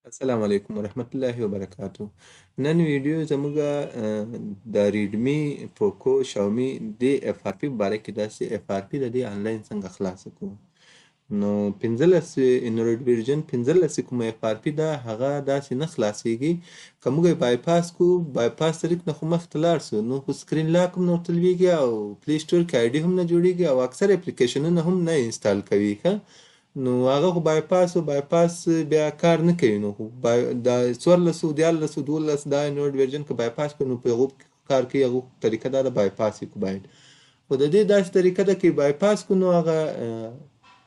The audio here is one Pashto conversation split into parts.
السلام علیکم ورحمت الله وبرکاتو. نن ویډیو زموږه د ریډمی پوکو شاومی د اف آر پی په باره کې داسې اف آر پی د دې آنلاین څنګه خلاصه کړو. نو 15 انډراید ورژن 15 کومه اف آر پی ده هغه داسې نه خلاصیږي. که موږ یې بایپاس کو بایپاس طریق نه خو مخکې لاړ سو نو خو سکرین لاک هم نه ورته لویږي او پلی سټور کې آی ډي هم نه جوړیږي او اکثر اپلیکیشنونه هم نه انسټال کوي ښه. نو هغه خو بایپاس بیا کار نه کوي. نو خو د 14 14 12 دا انډراید ورژن که بایپاس کړو نو په هغو کار کوي. هغو طریقه دا ده بایپاس یې کو باید. خو د دې داسې طریقه ده که بایپاس کو نو هغه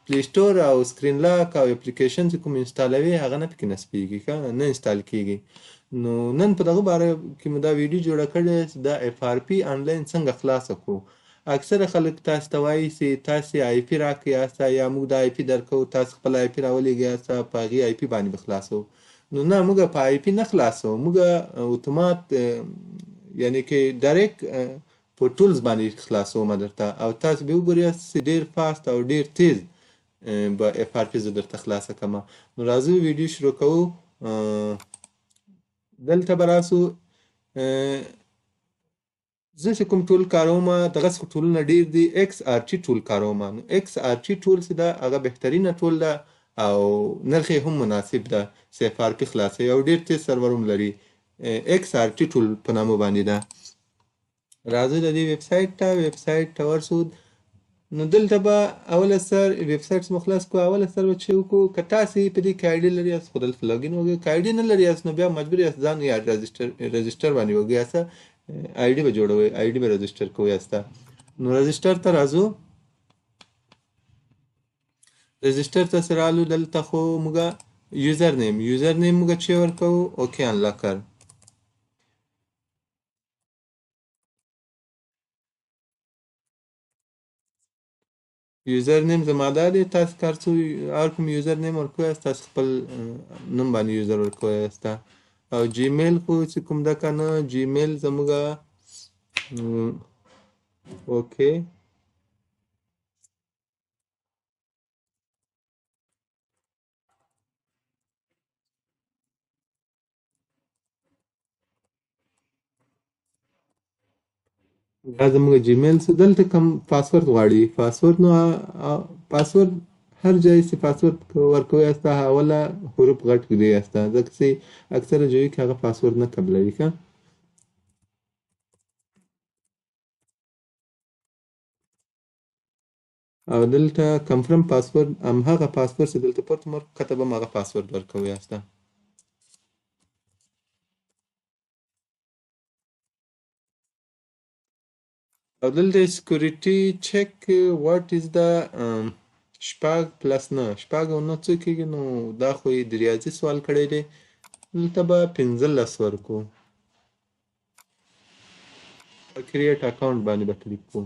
پلی سټور او سکرین لاک او اپلیکیشن چې کوم انسټالوي هغه نه پکې نصبیږي ښه نه انسټال کیږي. نو نن په دغه باره کې مو دا ویډیو جوړه کړې چې دا اف آر پی آنلاین څنګه خلاصه کړو. اکثره خلک تاسو ته وایي چې تاسې آی پی راکړئ یاسته یا موږ د آی پی درکوو تاسو خپل آی پی راولېږئ یاسته په هغې آی پي باندې به خلاصوو. نو نه موږ په آی پي نه خلاصوو موږ اتومات یعنې کې ډایرکټ په ټولز باندې خلاصوم درته او تاسو به وګورئ چې ډېر فاست او ډېر تیز به اف آر پی زه درته خلاصه کړمه. نو راځو ویډیو شروع کوو. دلته به راسو زه چې کوم ټول کاروم دغسې خو ټولونه ډېر دي. ایکس آر ټي ټول کاروم. نو ایکس آر ټي ټول چې ده هغه بهترینه ټول ده او نرخ یې هم مناسب ده چې اف آر پي خلاصوي او ډېر تیز سرور هم لري. ایکس آر ټي ټول په نامه باندې ده. راځو د دې ویب سایټ ته ورسو. نو دلته به اوله سر ویب سایټ څخه خلاص کړو. اوله سر به چې وکړو که تاسې په دې کې آی ډي لري یاست خو دلته لاګین وکړئ. که آی ډي نه لري یاست نو بیا مجبور یاست ځان یا رجسټر باندې وکړئ یاسته آی ډي به جوړوئ آی ډي به رجسټر کوئ یاسته. نو رجسټر ته راځو. رجسټر ته چې رالو دلته خو موږ یوزر نیم موږ چې ورکوو اوکې انلاکر. یوزر نیم زما دا دی. تاسو که هر کوم یوزر نیم ورکوی یاست تاسو خپل نوم باندې یوزر ورکوی یاسته. او جیمیل خو چې کوم ده که نه جیمیل زموږه اوکې. دا زموږ جیمیل څه دلته کوم پاسورد غواړي پاسورد. نو پاسورد هر ځای چې پاسورد ورکوی یاسته اوله حروف غټ کړئ یاسته ځکه چې اکثره ځایو کې هغه پاسورد نه قبلوي ښه. او دلته کنفرم پاسورد همهغه پاسورد چې دلته پورته مو ښکته به همهغه پاسورد ورکوی یاسته. او دلته سکیورټي چک واټ از د شپږ پلس نه شپږ او نه څو کېږي. نو دا خو یې د ریاضي سوال کړی دی. دلته به 15 ورکړو. په کریټ اکاونټ باندې به کلیک کوو.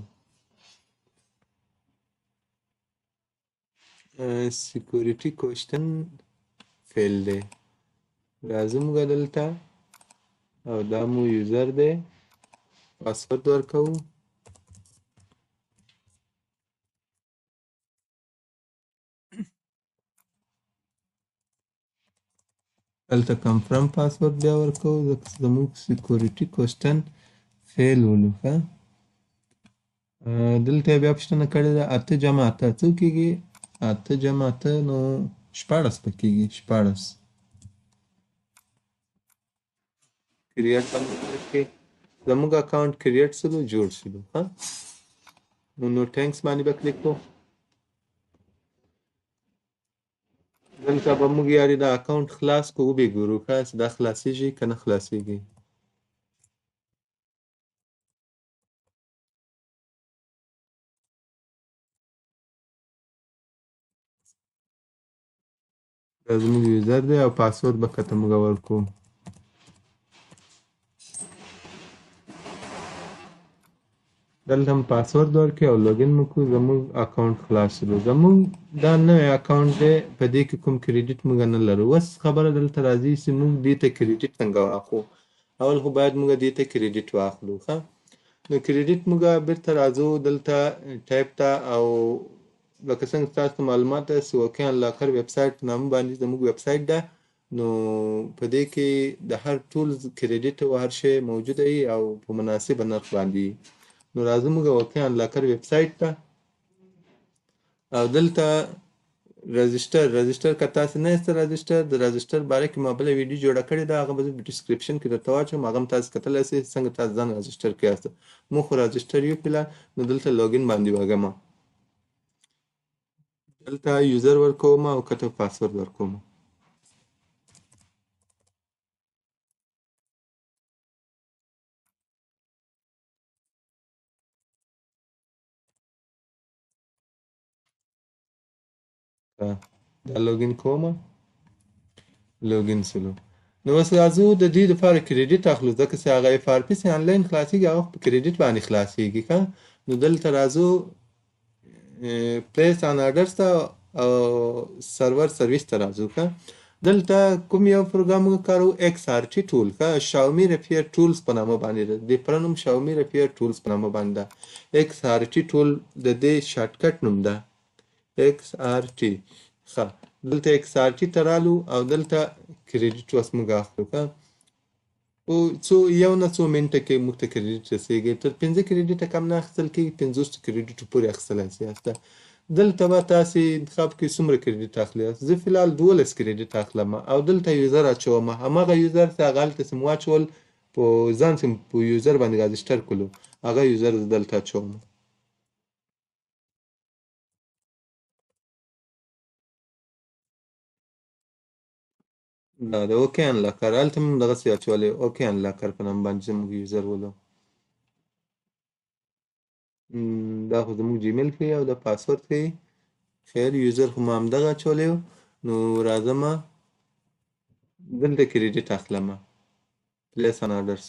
سکیورټي کوشچن فیل دی. راځو موږ دلته او دا مو یوزر دی پاسورد ورکوو. دلته کنفرم پاسورد بیا ورکوو ځکه زموږ سکیورټي کوشچن فیل ولو ښه. دلته بیا پوښتنه کړې ده 8 جمع 8 څو کېږي 8 جمع 8 نو 14 به کېږي 14. کریټ باندې کلیک کړئ. زموږ اکاونټ کریټ شلو جوړ شلو ها. نو ټینکس باندې به کلیک کوو. دلته به موږ یاري دا اکاونټ خلاص کوو وبې ګورو ښه چې دا خلاصیږي که نه خلاصیږي. دا زموږ یوزر دی او پاسورد به کته موږ ورکوو. دلته هم پاسورد ورکړئ او لاګین مو کړو. زموږ اکاونټ خلاص شلو. زموږ دا نوی اکاونټ دی په دې کې کوم کریډیټ موږ نه لرو. اوس خبره دلته راځي چې موږ دې ته کریډیټ څنګه واخلو. اول خو باید موږ دې ته کریډیټ واخلو ښه. نو کریډیټ موږ بیرته راځو دلته ټایپ ته او لکه څنګه تاسو ته معلومات ده چې اوکې انلاکر ویب سایټ په نامه باندې زموږ ویب سایټ ده. نو په دې کې د هر ټولز کریډیټ او هر شی موجوده وي او په مناسبه نرخ باندې وي. نو راځو موږ واقعا لاکر ویب سایټ ته او دلته رجسټر که تاسو نه یاست رجسټر د رجسټر باره کې ما بله ویډیو جوړه کړې ده، هغه به زه په ډسکرپشن کې درته واچوم، هغه هم تاسو کتلی سئ څنګه تاسو ځان رجسټر کړئ. موږ خو رجسټر یو فلحال، نو دلته لاګین باندې وږمه، دلته یوزر ورکوم او کته پاسورد ورکوم. دا لاګین کوم، لاګین سلو. نو اوس راځو د دې لپاره کریډیټ اخلو، ځکه چې هغه اف ار پي چې آنلاین خلاصېږي هغه په کریډیټ باندې خلاصېږي که. نو دلته راځو پلیس آن آرډرز ته او سرور سرویس ته راځو که. دلته کوم یو پروګرام موږ کاروو، ایکس آر ټي ټول که شاومي رپیر ټولز په نامه باندې ده، د پوره نوم شاومي رپیر ټولز په نامه باندې ده. ایکس آر ټي ټول د دې شارټکټ نوم ده، ایکس آر ټي. ښه، دلته ایکس آر ټي ته رالو او دلته کریډیټ اوس موږ اخلو که. او یو نه څو منټه کې موږ ته کریډیټ رسیږي، تر 5 کریډیټه کم نه اخیستل کېږي، 50 کریډیټو پورې اخیستلی سئ. دلته به تاسې انتخاب کوئ څومره کریډیټ اخلئ. زه فلحال 12 کریډیټ اخلم او دلته یوزر اچوم، هماغه یوزر چې هغه هلته چې مو واچول په ځان چې په یوزر باندې رجسټر کړلو هغه یوزر زه دلته اچوم. دا د اوکې انلاکر هلته مې هم دغسې اچولی، اوکې انلاکر په نام باندې زموږ یوزر ولو. دا خو زموږ جیمیل ښیي او دا پاسورد ښیي. خیر یوزر خو ما همدغه اچولی و. نو راځمه دلته کریډیټ اخلمه، پلیس آن آرډرز.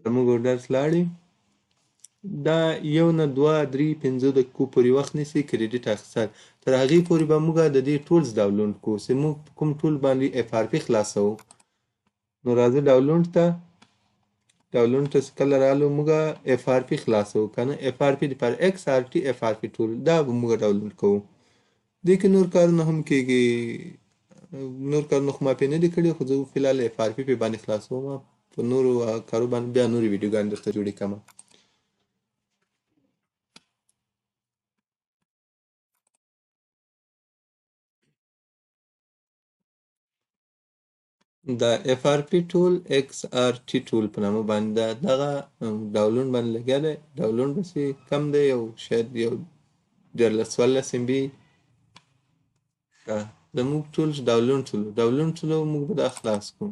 زموږ اورډرز لاړې، دا یو نه دوه درې 5 دقیقو پورې وخت نیسي کریډیټ اخیستل. تر هغې پورې به موږ د دې ټولز ډاونلوډ کړو چې موږ په کوم ټول باندې اف آر پي خلاصوو. نو راځو ډاونلوډ ته، ډاونلوډ ته چې کله رالو موږ اف آر پي خلاصوو که نه، اف آر پي دپاره ایکس آر ټي اف آر پي ټول دا به موږ ډاونلوډ کوو. دې کې نور کارونه هم کېږي، نور کارونه خو ما پرې نه دي کړي، خو زه فلحال اف آر پي پرې باندې خلاصوم، په نورو کارو باندې بیا نورې ویډیوګانې درته جوړې کړم. دا اف آر پي ټول ایکس آر ټي ټول په نامه باندې ده، دغه ډاونلوډ باندې لګیا دی. ډاونلوډ بسې کم دی، یو شاید یو 14 ام بي. زموږ ټول ډاونلوډ شولو، موږ به دا خلاص کړو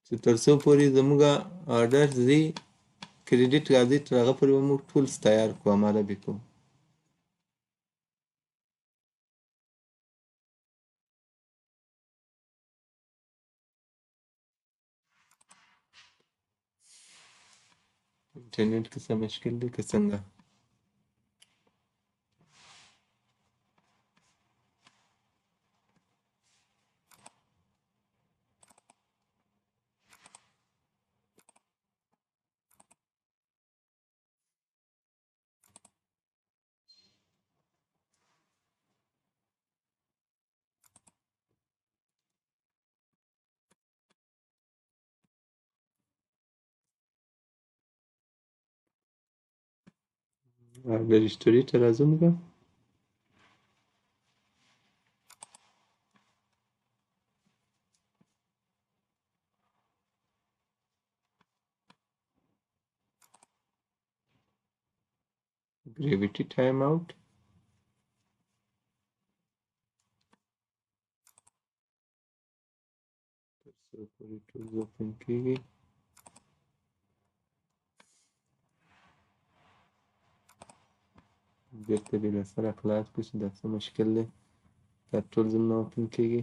چې تر څو پورې زموږ آرډر ځي کریډیټ راځي، تر هغه پورې به موږ ټولز تیار کړو، اماده به کړو. انټرنیټ کې څه مشکل دی که څنګه؟ آرډر هسټري ته راځو موږ. ګریویټي ټایم آوټ، تر څو پورې ټولز اوپن کېږي. بېرته دې له سره خلاص کړو چې دا څه مشکل دی، دا ټولز هم نه اوپن کېږي.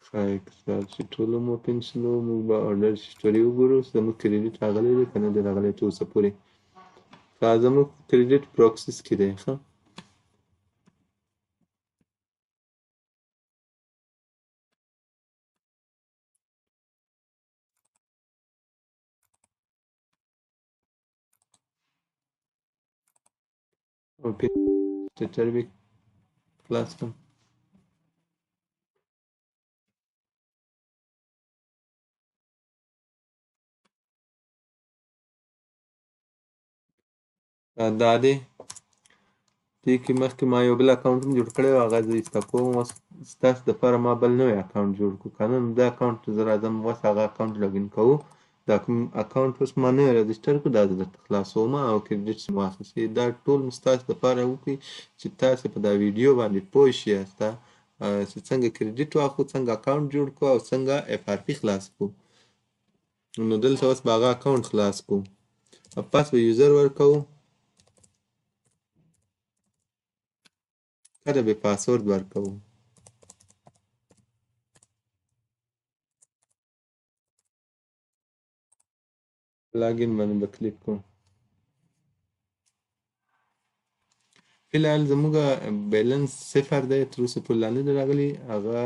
ښایي که ستاسو چې ټول هم اوپن شي نو موږ به order history وګورو زموږ کریډیټ راغلی دی که نه دی راغلی تر اوسه پورې. زموږ کریډیټ پروکسس کې دی ښه. اوپن سټر به خلاص کړم. دا دی دې کې مخکې ما یو بل اکاونټ هم جوړ کړی و هغه زه ایسته کوم. اوس ستاسو دپاره ما بل نوی اکاونټ جوړ کړو که نه نو دا اکاونټ ته زه راځم اوس هغه اکاونټ لاګین کوو. دا کوم اکاونټ اوس ما نوی رجسټر کړو دا زه درته خلاصوم او کریډیټ مو واخیستې. دا ټول مو ستاسو دپاره وکړي چې تاسې په دا ویډیو باندې پوه شئ چې څنګه کریډیټ واخلو، څنګه اکاونټ جوړ کړو او څنګه اف آر پي خلاص کړو. نو دلته اوس به هغه اکاونټ خلاص کړو. پاس به یوزر ورکوو کله به پاسورد ورکوو. لاګین باندې به کلیک کوو. فلحال زموږ بیلنس صفر دی تر اوسه پورې لا نه دی راغلی. هغه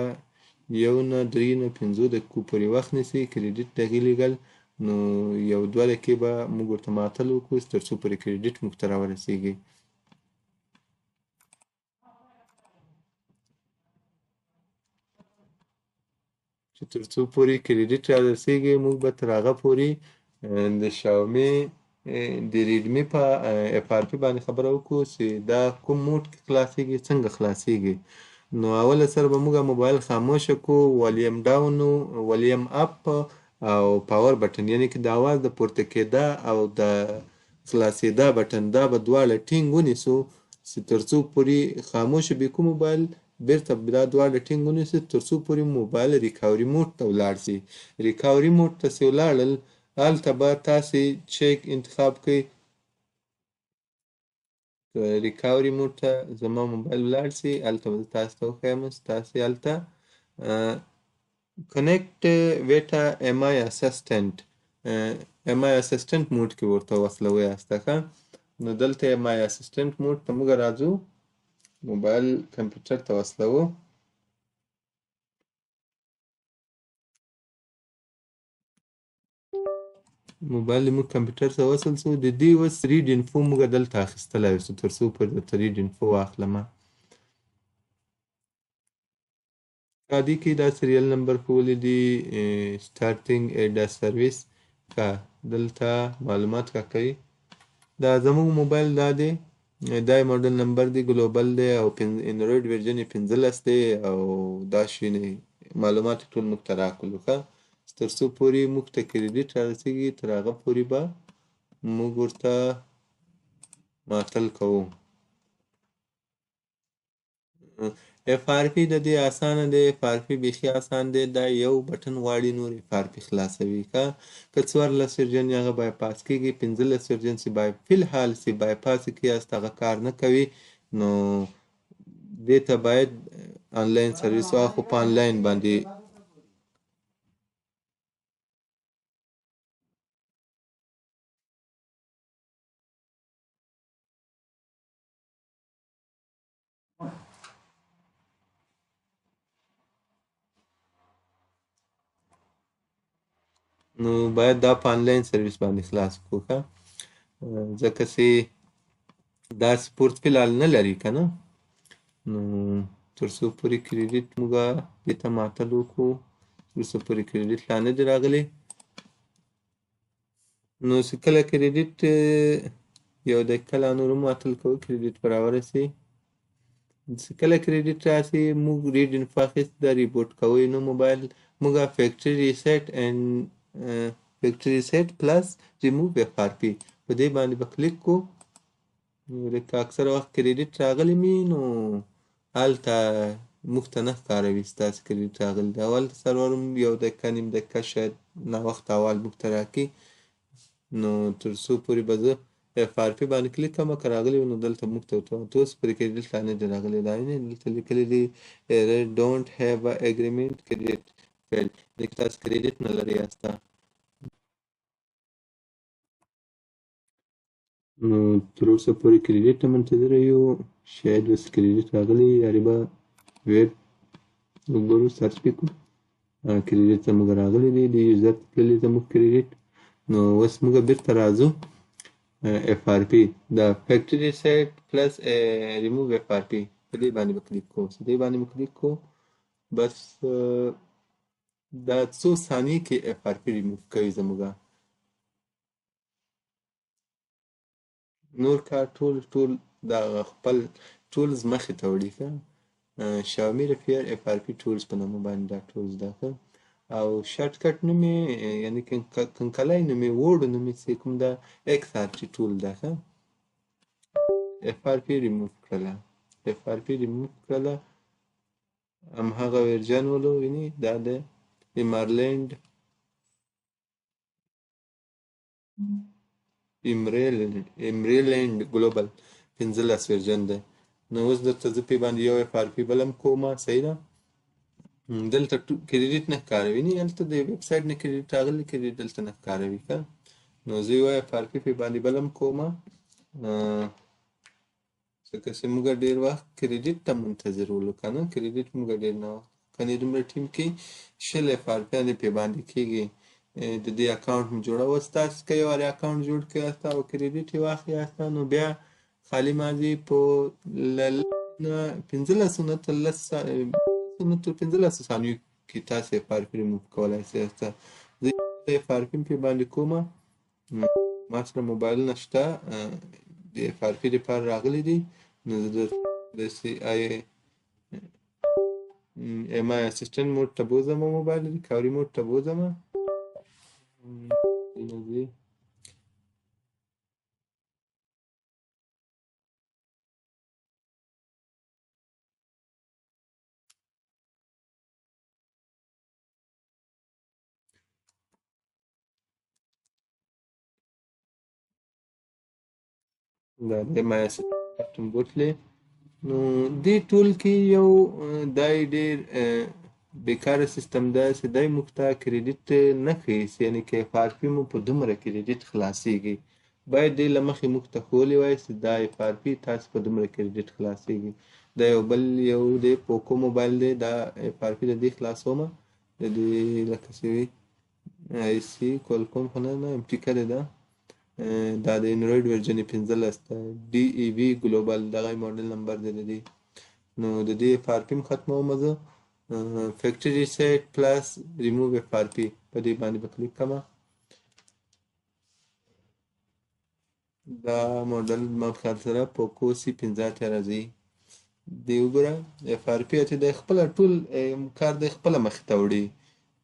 1 نه 3 نه 5 دقیقو پورې وخت نیسي کریډیټ دغې لیږل. نو 1-2 دقیقې به موږ ورته معطل وکړو تر څو پورې کریډیټ موږ ته راورسیږي. چې تر څو پورې کریډیټ رارسیږي موږ به تر هغه پورې د شاومي د ریډمي په اف آر پي باندې خبره وکړو چې دا کوم موډ کې خلاصیږي څنګه خلاصیږي. نو اوله سره به موږ موبایل خاموشه کړو، ولیم ډاون ولیم اپ او پاور بټن یعنې که د اواز د پورته کېده او د خلاصېده بټن دا به دواړه ټینګ ونیسو چې تر څو پورې خاموشه بیکو موبایل بیرته دا دواړه ټینګ ونیسو تر څو پورې موبایل ریکاوري موډ ته ولاړ شي. ریکاوري موډ ته چې ولاړل هلته به تاسې چیک انتخاب کړئ. که ریکاوري موډ ته زما موبایل ولاړ شي هلته به زه تاسو ته وښیم چې تاسې هلته کنیکټ ویټا ام آی اسسټنټ ام آی اسسټنټ موډ کې ورته وصلوئ یاسته ښه. نو دلته ام آی اسسټنټ موډ ته موږ راځو، موبایل کمپیوټر ته وصلوو. موبایل زموږ کمپیوټر ته وصل شو. د دې اوس ریډ انفو موږ دلته اخیستلی شو تر څو پورې درته ریډ انفو واخلمه. دې کې دا سریال نمبر ښوولي دي سټارټینګ ډا سرویس که دلته معلومات راکوي. دا زموږ موبایل دا دی، دا یې موډل نمبر دی، ګلوبل دی او انډروید ورژن یې 15 دی او دا شیونه معلومات ټول موږ ته راکړلو ښه. تر څو پورې موږ ته کریډیټ رارسیږي تر هغه پورې به موږ ورته معطل کوو. اف آر پي د دې اسانه دی، اف آر پي بیخي اسان دی. دا یو بټن غواړي نور اف آر پي خلاصوي که 14 ورژن یې هغه بایپاس کېږي، 15 ورژن چې فلحال چې بایپاس یې کړي هسته هغه کار نه کوي. نو دې ته باید آنلاین سرویس واخلو په آنلاین باندې. نو باید دا په آنلاین سرویس باندې خلاص کړو ښه. ځکه چې دا سپورت فلحال نه لري که نه. نو تر څو پورې کریډیټ موږ دې ته معطل وکړو تر اوسه پورې کریډیټ لا نه دی راغلی. نو چې کله کریډیټ یو دقیقه لا نور هم معطل کوو کریډیټ به راورسي. چې کله کریډیټ راسي موږ ریډ انفو اخیستې ده ریبوټ کوئ نو موبایل موږ فیکټري ریسیټ اینډ فیکټري ریسیټ پلس ریموو اف آر پي په دې باندې به کلیک کړو. لکه اکثره وخت کریډیټ راغلی وي نو هلته موږ ته نه ښکاروي چې تاسې کریډیټ راغلی دی. اول سرور هم یو دقیقه نیم دقیقه شاید ناوخته اول موږ ته راکړي. نو تر څو پورې به زه اف آر پی باندې کلیک کوم که راغلی وي نو دلته موږ ته ورته اوس پرې کریډټ لا نه دی راغلی دا نه دلته لیکلی دی ډونټ هیو ا اګریمنټ کریډټ فیل دې کې تاسو کریډټ نه لرئ یاسته نو تر اوسه پورې کریډټ ته منتظره یو شاید اوس کریډټ راغلی یارې به ویب وګورو سرچ پې کړو کریډټ زموږ راغلی دی د یوزر ته تللی زموږ کریډټ نو اوس موږ بیرته راځو اف آر پی دا فیکټري سیټ پلس ریموو اف آر پی په دې باندې به کلیک کوو دې باندې به کلیک کوو بس دا څو ثانیې کې اف آر پی ریموو کوي زموږ نور کار ټول دا خپل ټولز مخې ته وړي ښه Xiaomi Repair FRP Tools په نامه باندې دا ټولز ده ښه او شارټ کټ نوم یې یعنې کنکلی نوم یې ووډ نوم یې چې کوم ده XRT ټول ده ښه FRP ریموو کړله FRP ریموو کړله همهغه ورژن ولو ویني دا د ایمریلینډ ګلوبل 15 ورژن دی نو اوس درته زه پې باندې یو اف آر پي بل هم کومه صحیح ده دلته کریډټ نه ښکاروي نه هلته د ویب سایټ نه کریډټ راغلی کریډټ دلته نه ښکاروي ښه نو زه یو اف آر پي پې باندې بل هم کومه ځکه چې موږ ډېر وخت کریډټ ته منتظر ولو که نه کریډټ موږ ډېر نه وخت کنې دومره ټیم کې 20 اف آر پیانې پې باندې کېږي د دې اکاونټ مې جوړوه تاسو که یو وارې اکاونټ جوړ کړئ یاسته او کریډټ یې واخلئ یاسته نو بیا خالي ماضي په له 15 نه تر 15 ثانیو کې تاسو اف آر پي ریموو کولی شئ یاسته زه اف آر پي پې باندې کومه ما سره موبایلونه شته د اف آر پي دپاره راغلی دي نو زه د سی آی ایم آی اسسټنټ موډ ته بوځم موبایل ریکاوري موډ ته بوځم دا د ایم آی اسسټنټ بوتلې نو دې ټول کې یو دای ډېر بیکاره سیستم ده چې دی موږ ته کریډټ نه ښیي یعنې که اف آر پي مو په دومره کریډټ خلاصیږي باید دې له مخې موږ ته ښوولی وای چې دا اف آر پي تاسو په دومره کریډټ خلاصیږي دا یو بل یو دی پوکو موبایل دی دا اف آر پي د دې خلاصومه د دې لکه چې وي آی سي کولکوم خو نه ایم ټي کړې ده دا د انډرایډ ورژن یې 15 ده ډي ای وي ګلوبل دغه موډل نمبر دی د دې نو د دې اف آر پي هم ختمومه زه فیکټري سیټ پلس ریموو اف آر پي په دې باندې به کلیک کومه دا موډل ما په خیال سره پوکو سی 15 راځي دی وګوره اف آر پي چې د خپله ټول کار د خپله مخې ته وړي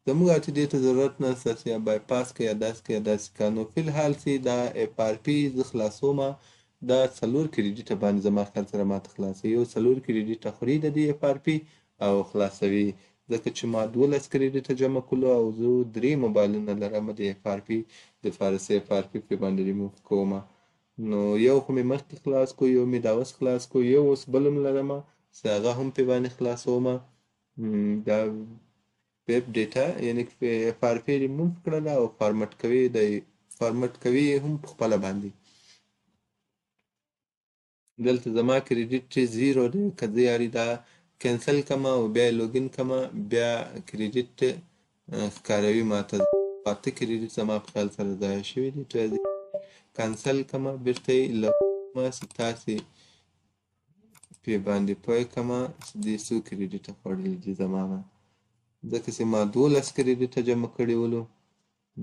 زموږ چې دې ته ضرورت نشته چې یا بایپاس که یا داسې که یا داسې که نو فی الحال چې دا اف آر پي زه خلاصومه دا 4 کریډټه باندې زما خیال سره ماته خلاصوي یو 4 کریډټه خوري د دې اف آر پي او خلاصوي ځکه چې ما 12 کریډټه جمع کړلو او زه 3 موبایلونه لرم د اف آر پي دپاره چې اف آر پي پې باندې ریموو کومه نو یو خو مې مخکې خلاص کو یو مې دا اوس خلاص کو یو اوس بل هم لرمه چې هغه هم پې باندې خلاصومه دا ویب ډیټا یعنې اف آر پي ریموو کړله او فارمټ کوي یې هم په خپله باندې دلته زما کریډټ 0 دی که زه یاري دا کینسل کړمه او بیا یې لوګین کړمه بیا کریډټ ښکاروي ماته 8 کریډټ زما په خیال سره ضایع شوي دي کانسل کړمه بیرته یې لګومه چې تاسې پې باندې پوه کړمه چې دې څو کریډټه خوړلي دي زما نه ځکه چې ما 12 کریډټه جمع کړي ولو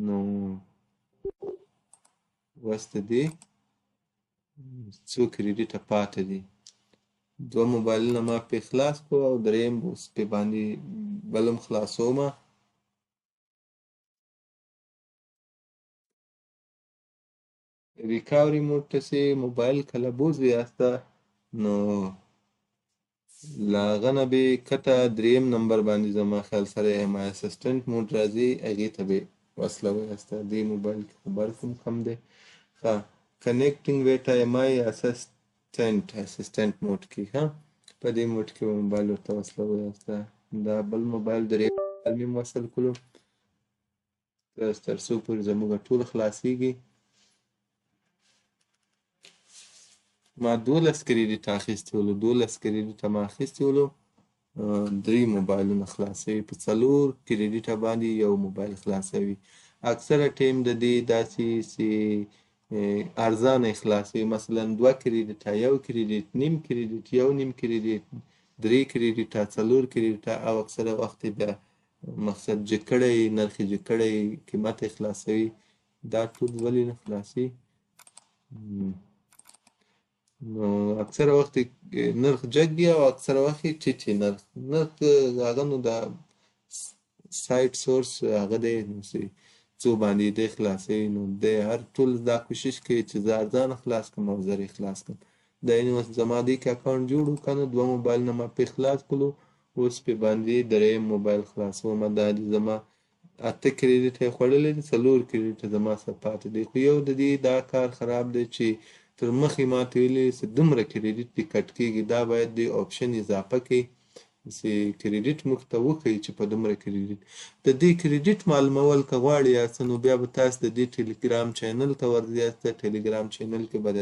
نو اوس د دې څو کریډټه پاته دي 2 موبایلونه ما پې خلاص کړو او دریم اوس پې باندې بل هم خلاصومه ریکاوري موډ ته چې موبایل کله بوځئ یاسته نو له هغه نه به یې کته دریم نمبر باندې زما خیال سره ایم آی اسسټنټ موډ راځي هغې ته به یې وصلوئ یاسته دې موبایل کې خو برق هم کم دی ښه کنیکټینګ ویټ ایم آی اسسټنټ موډ کې ها په دې موډ کې به موبایل ورته وصله وایسته دا بل موبایل درې مې وصل کړو تر څو پورې زموږ ټول خلاصیږي ما 12 کریډیټ اخیستي ولو 12 کریډیټه ما اخیستي ولو 3 موبایلونه خلاصوي په 4 کریډیټه باندې یو موبایل خلاصوي اکثره ټیم د دې داسې چې ارزانه خلاصوي مثلا 2 کریډیټه یو کریډیټ نیم کریډیټ یو نیم کریډیټ 3 کریډیټه 4 کریډیټه او اکثره وخت بیا مقصد جکړی نرخ جکړی قیمت خلاصوي دا ټول ولې نه خلاصي نو اکثره وخت نرخ جګ وي او اکثره وخت ټیټ وي نرخ هغه نو د سایټ سورس هغه دی نو څو باندې دی خلاصوي نو دی هر ټول دا کوشش کوي چې زه ارزانه خلاص کړم او زر یې خلاص کړم دا یعنې اوس زما دې کې اکاونټ جوړ و که نه 2 موبایلونه ما پرې خلاص کړلو اوس پرې باندې 3 موبایل خلاصوم دا دې زما 8 کریډیټ یې خوړلی دی 4 کریډیټه زما سره پاتې دی خو یو د دې دا کار خراب دی چې تر مخې ماته ویلي چې دومره کریډیټ دې کټ کېږي دا باید دې آپشن اضافه کړي چې کریډیټ موږ ته وښیي چې په دومره کریډیټ د دې کریډیټ معلومول که غواړئ یاست نو بیا به تاسو د دې ټیلیګرام چینل ته ورځئ ټیلیګرام چینل کې به د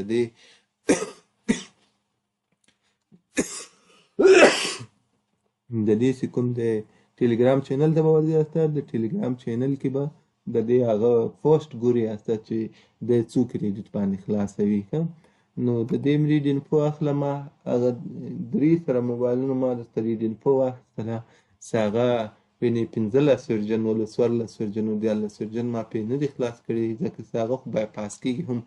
دې چې کوم د ټیلیګرام چینل ته به ورځئ د ټیلیګرام چینل کې به د دې هغه پوسټ ګوري یاسته چې د څو کریډیټ باندې خلاصوي ښه نو د دې ریډ انفو اخله ما هغه 3 سره موبایلونه ما درته ریډ انفو واخیستله چې هغه وینې 15 ورجن 14 ورجن 14 ورجن ما پرې نه دي خلاص کړي ځکه چې هغه خو بایپاس کېږي هم